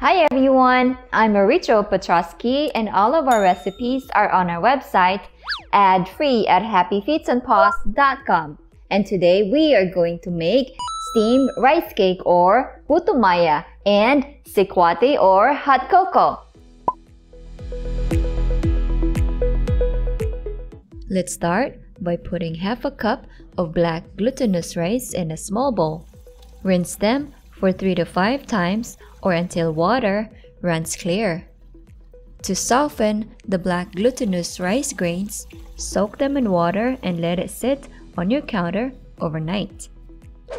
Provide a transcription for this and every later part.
Hi everyone, I'm Maricho Petrosky and all of our recipes are on our website ad-free at happyfeetsandpaws.com. And today we are going to make steamed rice cake or Puto Maya and Sikwate or hot cocoa. Let's start by putting half a cup of black glutinous rice in a small bowl. Rinse them for 3 to 5 times or until water runs clear. To soften the black glutinous rice grains, soak them in water and let it sit on your counter overnight.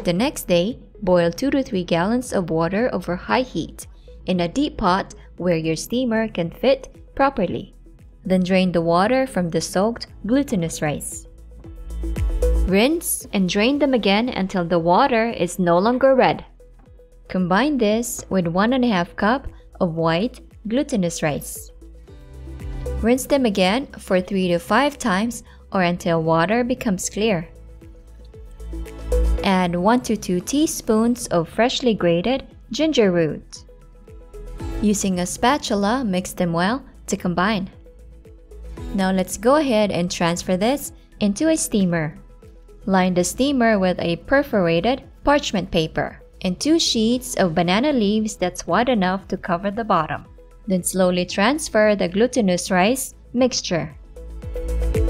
The next day, boil 2 to 3 gallons of water over high heat in a deep pot where your steamer can fit properly. Then drain the water from the soaked glutinous rice. Rinse and drain them again until the water is no longer red. Combine this with 1.5 cup of white glutinous rice. Rinse them again for 3 to 5 times or until water becomes clear. Add 1 to 2 teaspoons of freshly grated ginger root. Using a spatula, mix them well to combine. Now let's go ahead and transfer this into a steamer. Line the steamer with a perforated parchment paper and 2 sheets of banana leaves that's wide enough to cover the bottom. Then slowly transfer the glutinous rice mixture.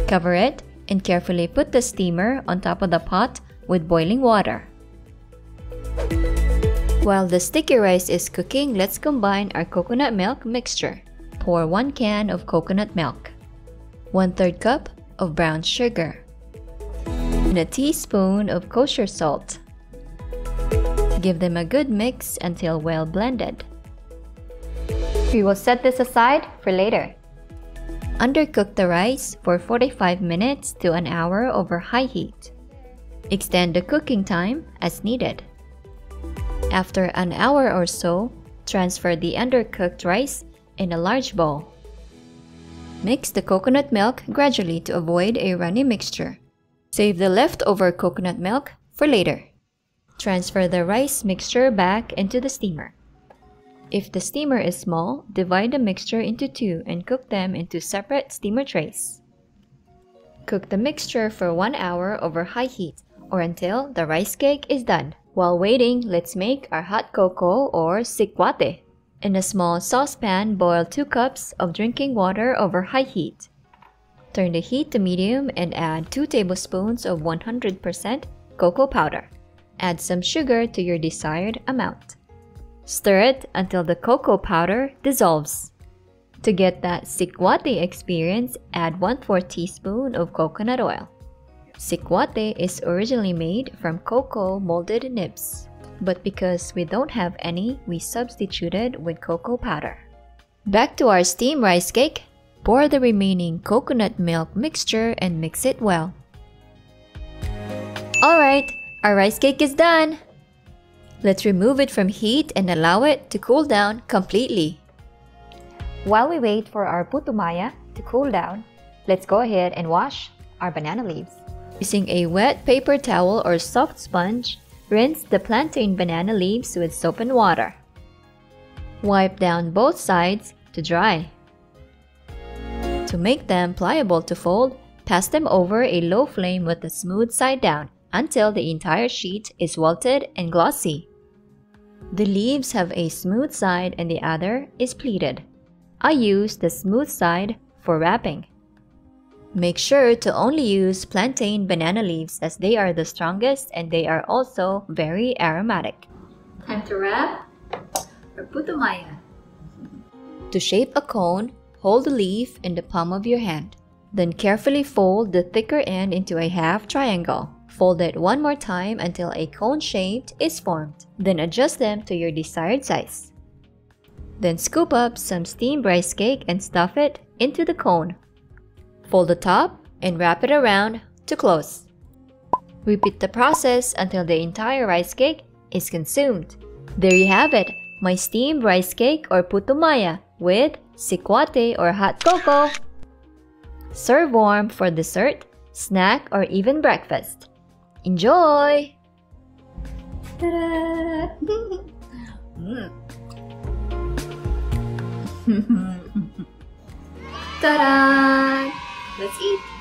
Cover it and carefully put the steamer on top of the pot with boiling water. While the sticky rice is cooking, let's combine our coconut milk mixture. Pour 1 can of coconut milk, 1/3 cup of brown sugar, and a teaspoon of kosher salt. Give them a good mix until well blended. We will set this aside for later. Undercook the rice for 45 minutes to an hour over high heat. Extend the cooking time as needed. After an hour or so, transfer the undercooked rice in a large bowl. Mix the coconut milk gradually to avoid a runny mixture. Save the leftover coconut milk for later. Transfer the rice mixture back into the steamer. If the steamer is small, divide the mixture into 2 and cook them into separate steamer trays. Cook the mixture for 1 hour over high heat or until the rice cake is done. While waiting, let's make our hot cocoa or sikwate. In a small saucepan, boil 2 cups of drinking water over high heat. Turn the heat to medium and add 2 tablespoons of 100% cocoa powder. Add some sugar to your desired amount. Stir it until the cocoa powder dissolves. To get that sikwate experience, add 1/4 teaspoon of coconut oil. Sikwate is originally made from cocoa molded nibs, but because we don't have any, we substituted with cocoa powder. Back to our steamed rice cake. Pour the remaining coconut milk mixture and mix it well. Alright, our rice cake is done! Let's remove it from heat and allow it to cool down completely. While we wait for our Puto Maya to cool down, let's go ahead and wash our banana leaves. Using a wet paper towel or soft sponge, rinse the plantain banana leaves with soap and water. Wipe down both sides to dry. To make them pliable to fold, pass them over a low flame with the smooth side down until the entire sheet is welted and glossy. The leaves have a smooth side and the other is pleated. I use the smooth side for wrapping. Make sure to only use plantain banana leaves as they are the strongest and they are also very aromatic. Time to wrap our Puto Maya. To shape a cone, hold the leaf in the palm of your hand. Then carefully fold the thicker end into a half triangle. Fold it 1 more time until a cone shape is formed. Then adjust them to your desired size. Then scoop up some steamed rice cake and stuff it into the cone. Fold the top and wrap it around to close. Repeat the process until the entire rice cake is consumed. There you have it, my steamed rice cake or Puto Maya with sikwate or hot cocoa. Serve warm for dessert, snack, or even breakfast. Enjoy! Ta-da! Ta-da! Let's eat!